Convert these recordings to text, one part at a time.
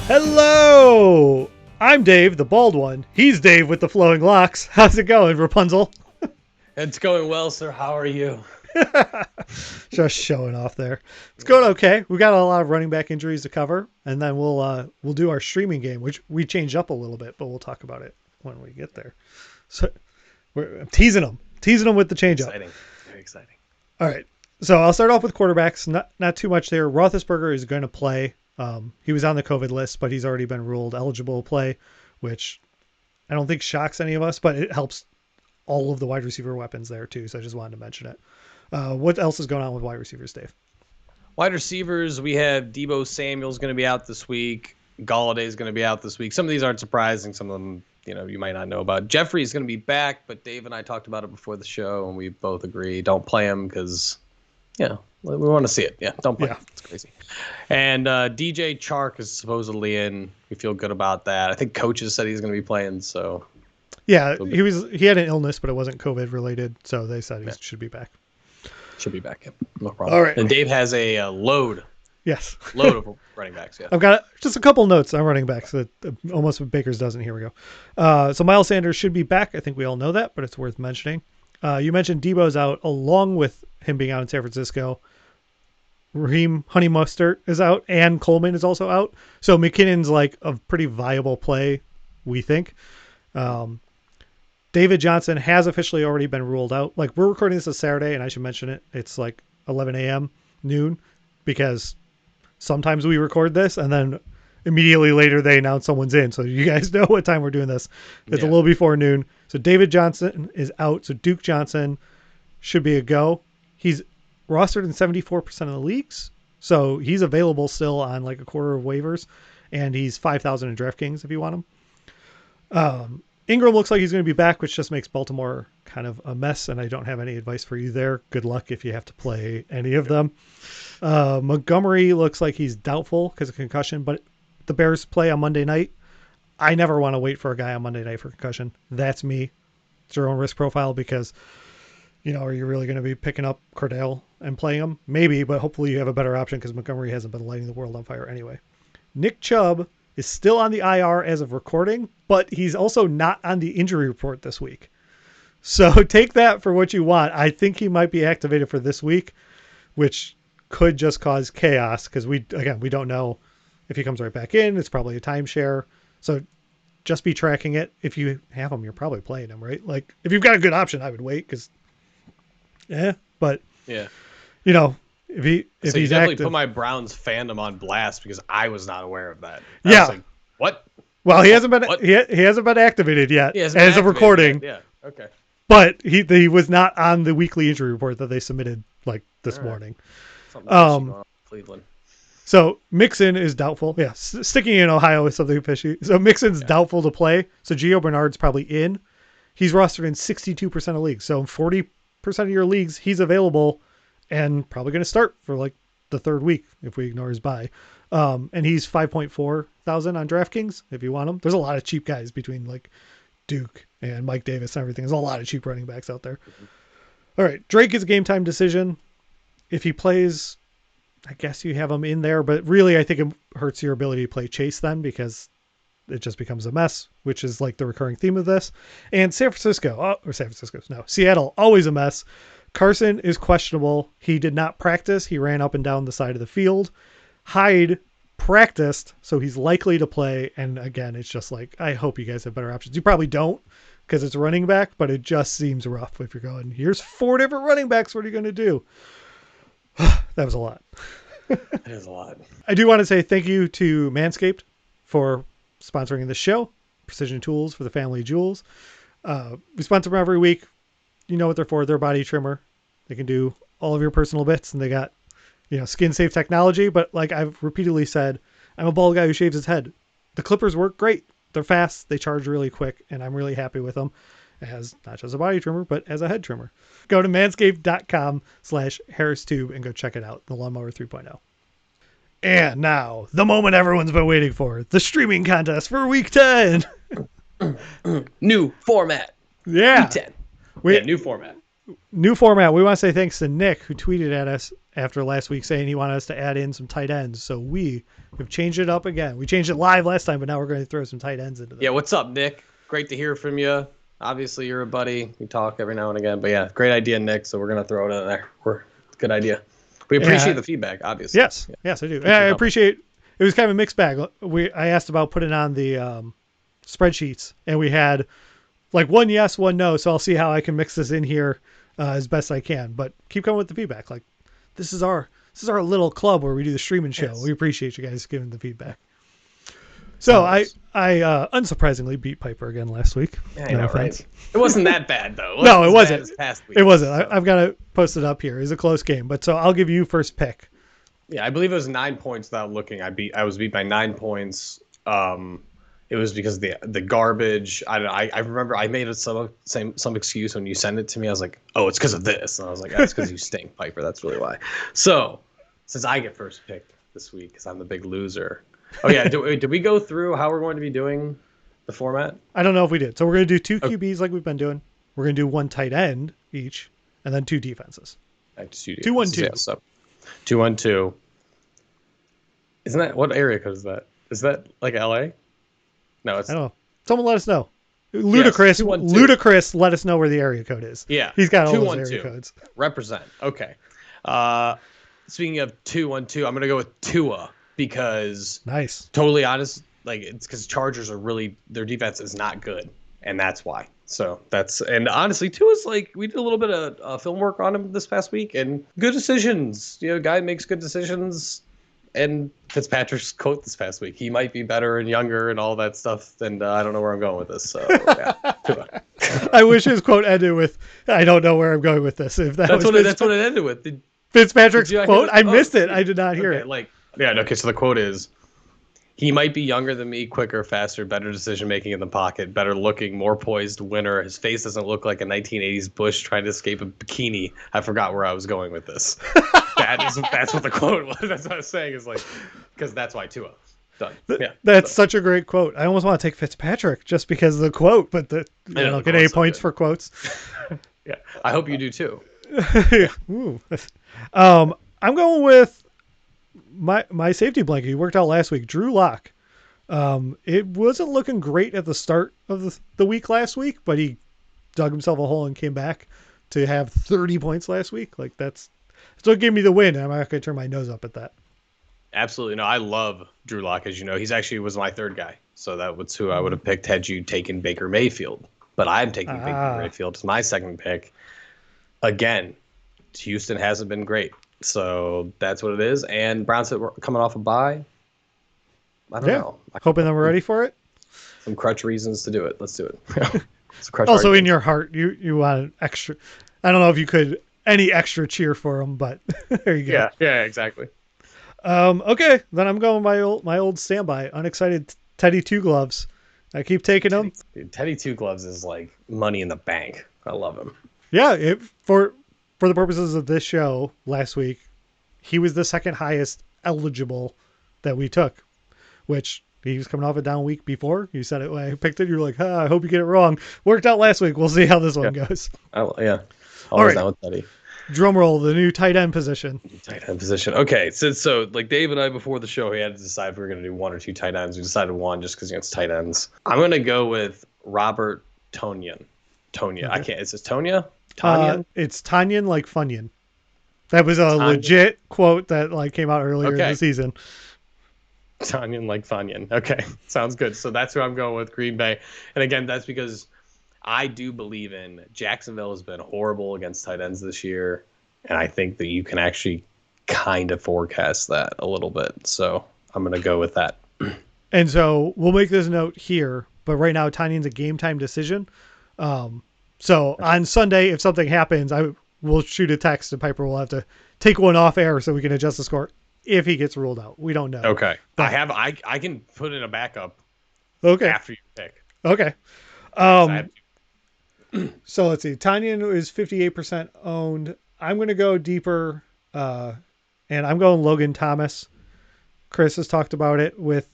Hello! I'm Dave, the bald one. He's Dave with the flowing locks. How's it going, Rapunzel? It's going well, sir. How are you? Just showing off there. It's going okay. We got a lot of running back injuries to cover, and then we'll do our streaming game, which we changed up a little bit, but we'll talk about it when we get there. So I'm teasing them with the change up. Exciting. Very exciting. All right. So I'll start off with quarterbacks. Not too much there. Roethlisberger is going to play. He was on the COVID list, but he's already been ruled eligible to play, which I don't think shocks any of us, but it helps all of the wide receiver weapons there too. So I just wanted to mention it. What else is going on with wide receivers, Dave? Wide receivers, we have Deebo Samuel's going to be out this week. Galladay's going to be out this week. Some of these aren't surprising. Some of them, you might not know about. Jeffrey's going to be back, but Dave and I talked about it before the show, and we both agree don't play him because, we want to see it. Yeah, don't play him. It's crazy. And DJ Chark is supposedly in. We feel good about that. I think coaches said he's going to be playing, so. Yeah, he had an illness, but it wasn't COVID related, so they said he should be back. Should be back. No problem. All right. And Dave has a load. Yes. Load of running backs. Yeah. I've got just a couple notes on running backs that almost with Baker's dozen. Here we go. So Miles Sanders should be back. I think we all know that, but it's worth mentioning. You mentioned Debo's out along with him being out in San Francisco. Raheem Honey Mustard is out and Coleman is also out. So McKinnon's like a pretty viable play, we think. David Johnson has officially already been ruled out. Like, we're recording this on Saturday, and I should mention it. It's like 11 a.m. noon, because sometimes we record this and then immediately later they announce someone's in. So you guys know what time we're doing this. It's a little before noon. So David Johnson is out. So Duke Johnson should be a go. He's rostered in 74% of the leagues. So he's available still on like a quarter of waivers, and he's 5,000 in DraftKings if you want him. Ingram looks like he's going to be back, which just makes Baltimore kind of a mess, and I don't have any advice for you there. Good luck if you have to play any of them. Montgomery looks like he's doubtful because of concussion, but the Bears play on Monday night. I never want to wait for a guy on Monday night for concussion. That's me. It's your own risk profile because, are you really going to be picking up Cordell and playing him? Maybe, but hopefully you have a better option because Montgomery hasn't been lighting the world on fire anyway. Nick Chubb is still on the IR as of recording, but he's also not on the injury report this week. So take that for what you want. I think he might be activated for this week, which could just cause chaos because we don't know if he comes right back in. It's probably a timeshare. So just be tracking it. If you have him, you're probably playing him, right? Like, if you've got a good option, I would wait because, if he's definitely active. Put my Browns fandom on blast because I was not aware of that. I Yeah. was like, what? Well, he hasn't been activated yet as of recording. Yeah. Okay. But he was not on the weekly injury report that they submitted like this morning. Cleveland. So Mixon is doubtful. Yeah, sticking in Ohio is something fishy. So Mixon's doubtful to play. So Gio Bernard's probably in. He's rostered in 62% of leagues. So in 40% of your leagues, he's available and probably going to start for like the third week if we ignore his bye. And he's 5.4 thousand on DraftKings if you want him. There's a lot of cheap guys between like Duke and Mike Davis and everything. There's a lot of cheap running backs out there. All right. Drake is a game time decision. If he plays, I guess you have him in there, but really I think it hurts your ability to play Chase then because it just becomes a mess, which is like the recurring theme of this. And Seattle, always a mess. Carson is questionable. He did not practice. He ran up and down the side of the field. Hyde practiced, so he's likely to play. And again, it's just like, I hope you guys have better options. You probably don't because it's running back, but it just seems rough if you're going, here's 4 different running backs. What are you going to do? That was a lot. That is a lot. I do want to say thank you to Manscaped for sponsoring the show. Precision tools for the family jewels. We sponsor them every week. You know what they're for. They're a body trimmer. They can do all of your personal bits, and they got, skin safe technology. But like I've repeatedly said, I'm a bald guy who shaves his head. The clippers work great. They're fast. They charge really quick, and I'm really happy with them as not just a body trimmer, but as a head trimmer. Go to manscaped.com/HarrisTube and go check it out. The Lawnmower 3.0. And now the moment everyone's been waiting for, the streaming contest for week 10. New format. Yeah. Week 10. New format. new format. We want to say thanks to Nick, who tweeted at us after last week saying he wanted us to add in some tight ends. So we have changed it up again. We changed it live last time, but now we're going to throw some tight ends into it. Yeah, what's up, Nick? Great to hear from you. Obviously, you're a buddy. We talk every now and again. But yeah, great idea, Nick. So we're going to throw it in there. Good idea. We appreciate the feedback, obviously. Yes, yes, I do. I appreciate. It was kind of a mixed bag. I asked about putting on the spreadsheets, and we had like one yes, one no. So I'll see how I can mix this in here as best I can. But keep coming with the feedback. Like this is our little club where we do the streaming show. Yes. We appreciate you guys giving the feedback. So I unsurprisingly beat Pyper again last week. Yeah, I know, right? It wasn't that bad though. No, it wasn't. It wasn't. So. I've got to post it up here. It was a close game, but so I'll give you first pick. Yeah, I believe it was 9 points without looking. I was beat by 9 points. It was because of the garbage. I remember I made some excuse when you sent it to me. I was like, oh, it's because of this. And I was like, that's because you stink, Pyper. That's really why. So since I get first pick this week because I'm the big loser. Oh, yeah. Did we go through how we're going to be doing the format? I don't know if we did. So we're going to do 2 QBs like we've been doing. We're going to do 1 tight end each, and then 2 defenses. 2-1-2. Yeah, so 2-1-2. Isn't that, what area code is that? Is that like LA? No, it's. I don't know. Someone let us know. Ludicrous. Yes, Ludicrous. Let us know where the area code is. Yeah. He's got all those area codes. Represent. Okay. Speaking of 2-1-2, I'm going to go with Tua. Because totally honest, like it's because Chargers are really their defense is not good, and that's why. So and honestly, Tua's like we did a little bit of film work on him this past week, and good decisions. Guy makes good decisions. And Fitzpatrick's quote this past week: he might be better and younger and all that stuff. And I don't know where I'm going with this. So yeah, Tua. I wish his quote ended with "I don't know where I'm going with this." If that's what it ended with. Fitzpatrick's quote, I missed it. I did not hear it. Okay, so the quote is, he might be younger than me, quicker, faster, better decision-making in the pocket, better looking, more poised, winner. His face doesn't look like a 1980s Bush trying to escape a bikini. I forgot where I was going with this. That's what the quote was. That's what I was saying is like, because that's why Tua. Done. Yeah. That's such a great quote. I almost want to take Fitzpatrick just because of the quote, but I don't get 8 points for quotes. Yeah, I hope you do too. Ooh. I'm going with my safety blanket. He worked out last week. Drew Lock. It wasn't looking great at the start of the week last week, but he dug himself a hole and came back to have 30 points last week. Like that's what gave me the win. I'm not going to turn my nose up at that. Absolutely. No, I love Drew Lock, as you know. He's actually was my third guy. So that was who I would have picked had you taken Baker Mayfield. But I'm taking Baker Mayfield as my second pick. Again, Houston hasn't been great. So that's what it is. And Browns coming off a bye. I don't know. Hoping that we're ready for it. Some crutch reasons to do it. Let's do it. Also, in your heart, you want an extra. I don't know if you could any extra cheer for him, but there you go. Yeah, exactly. Okay, then I'm going my old standby. Unexcited Teddy Two Gloves. I keep taking him. Teddy Two Gloves is like money in the bank. I love him. Yeah, for the purposes of this show last week, he was the second highest eligible that we took, which he was coming off a down week before. You said it when I picked it. You were like, I hope you get it wrong. Worked out last week. We'll see how this one goes. Yeah. All right. Down with Teddy. Drum roll, the new tight end position. Okay. So like Dave and I before the show, we had to decide if we were going to do 1 or 2 tight ends. We decided 1 just because it's tight ends. I'm going to go with Robert Tonyan. Okay. I can't. Is this Tonya? Tonyan? It's Tonyan like Funyun. That was a legit quote that like came out earlier in the season. Tonyan like Funyun. Okay. Sounds good. So that's who I'm going with, Green Bay. And again, that's because I do believe in Jacksonville has been horrible against tight ends this year. And I think that you can actually kind of forecast that a little bit. So I'm going to go with that. And so we'll make this note here, but right now Tanyan's a game time decision. So on Sunday, if something happens, I will shoot a text and Pyper will have to take one off air so we can adjust the score if he gets ruled out. We don't know. Okay. But I can put in a backup. Okay. After you pick. Okay. So let's see. Tanyan is 58% owned. I'm going to go deeper, and I'm going Logan Thomas. Chris has talked about it with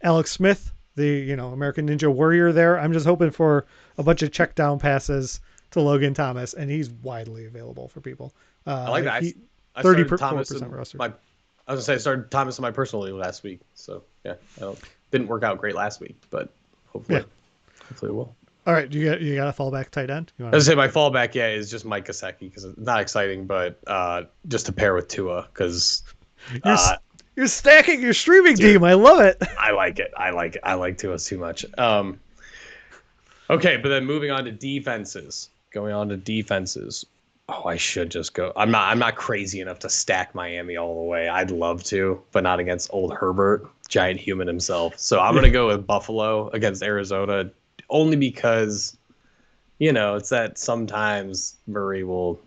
Alex Smith, the American Ninja Warrior there. I'm just hoping for a bunch of check down passes to Logan Thomas, and he's widely available for people. I like that. I 34% roster. I was gonna say I started Thomas in my personal league last week. So yeah, didn't work out great last week, but hopefully it will. All right, you got a fallback tight end? I was gonna say my fallback, is just Mike Gesicki because it's not exciting, but just to pair with Tua because you're stacking your streaming team. I love it. I like it. I like Tua too much. Okay, but then moving on to defenses. Going on to defenses. Oh, I should just go. I'm not crazy enough to stack Miami all the way. I'd love to, but not against old Herbert, giant human himself. So I'm gonna go with Buffalo against Arizona, only because, it's that sometimes Murray will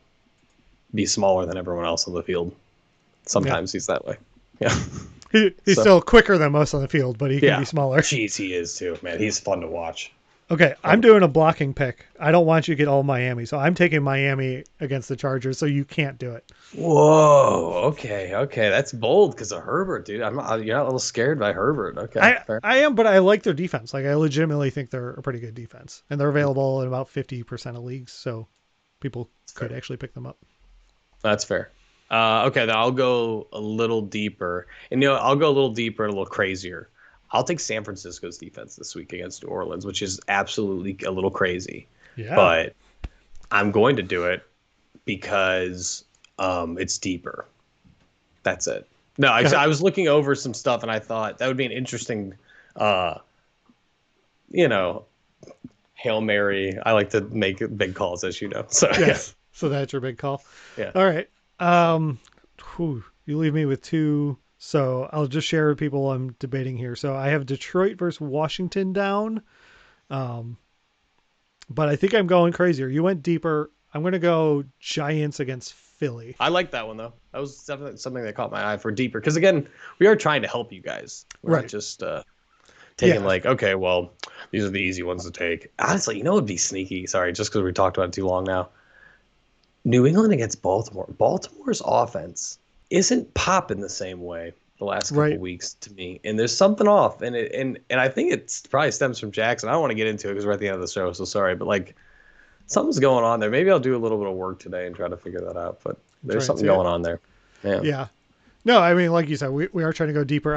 be smaller than everyone else on the field. Sometimes he's that way. Yeah. He's still quicker than most on the field, but he can be smaller. Jeez, he is too, man. He's fun to watch. Okay, I'm doing a blocking pick. I don't want you to get all Miami, so I'm taking Miami against the Chargers, so you can't do it. Whoa, okay, that's bold because of Herbert, dude. You're not a little scared by Herbert. Okay, I am, but I like their defense. Like I legitimately think they're a pretty good defense, and they're available in about 50% of leagues, so people could actually pick them up. That's fair. Okay, then I'll go a little deeper, and I'll go a little deeper and a little crazier. I'll take San Francisco's defense this week against New Orleans, which is absolutely a little crazy. Yeah. But I'm going to do it because it's deeper. That's it. No, I was looking over some stuff, and I thought that would be an interesting, Hail Mary. I like to make big calls, as you know. So, yes. So that's your big call? Yeah. All right. You leave me with two. So I'll just share with people I'm debating here. So I have Detroit versus Washington down. But I think I'm going crazier. You went deeper. I'm going to go Giants against Philly. I like that one, though. That was definitely something that caught my eye for deeper. Because, again, we are trying to help you guys. We're not just taking okay, well, these are the easy ones to take. Honestly, it would be sneaky. Sorry, just because we talked about it too long now. New England against Baltimore. Baltimore's offense isn't popping the same way the last couple of weeks to me, and there's something off, and I think it probably stems from Jackson. I don't want to get into it because we're at the end of the show, so sorry, but something's going on there. Maybe I'll do a little bit of work today and try to figure that out, but there's something going on there. Yeah. No, I mean, like you said, we are trying to go deeper.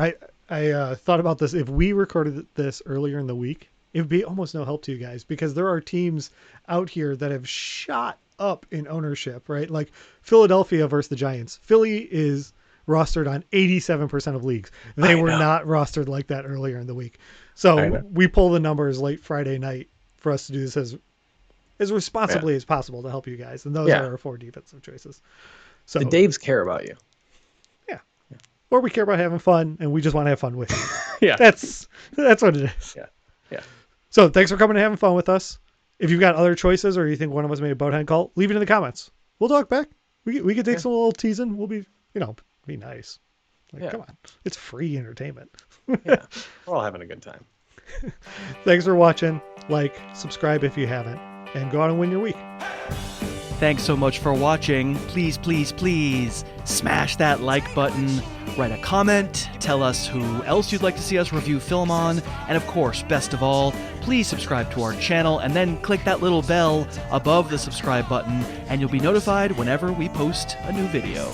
I thought about this. If we recorded this earlier in the week, it would be almost no help to you guys because there are teams out here that have shot up in ownership, right? Like Philadelphia versus the Giants. Philly is rostered on 87% of leagues. They were not rostered like that earlier in the week. So we pull the numbers late Friday night for us to do this as responsibly as possible to help you guys. And those are our 4 defensive choices. So the Daves care about you. Yeah. Or we care about having fun and we just want to have fun with you. Yeah. That's what it is. Yeah. Yeah. So thanks for coming and having fun with us. If you've got other choices or you think one of us made a boathead call, leave it in the comments. We'll talk back. We could take some little teasing. We'll be, be nice. Come on. It's free entertainment. Yeah. We're all having a good time. Thanks for watching. Subscribe if you haven't, and go out and win your week. Thanks so much for watching. Please, please, please smash that like button. Write a comment, tell us who else you'd like to see us review film on, and of course, best of all, please subscribe to our channel and then click that little bell above the subscribe button and you'll be notified whenever we post a new video.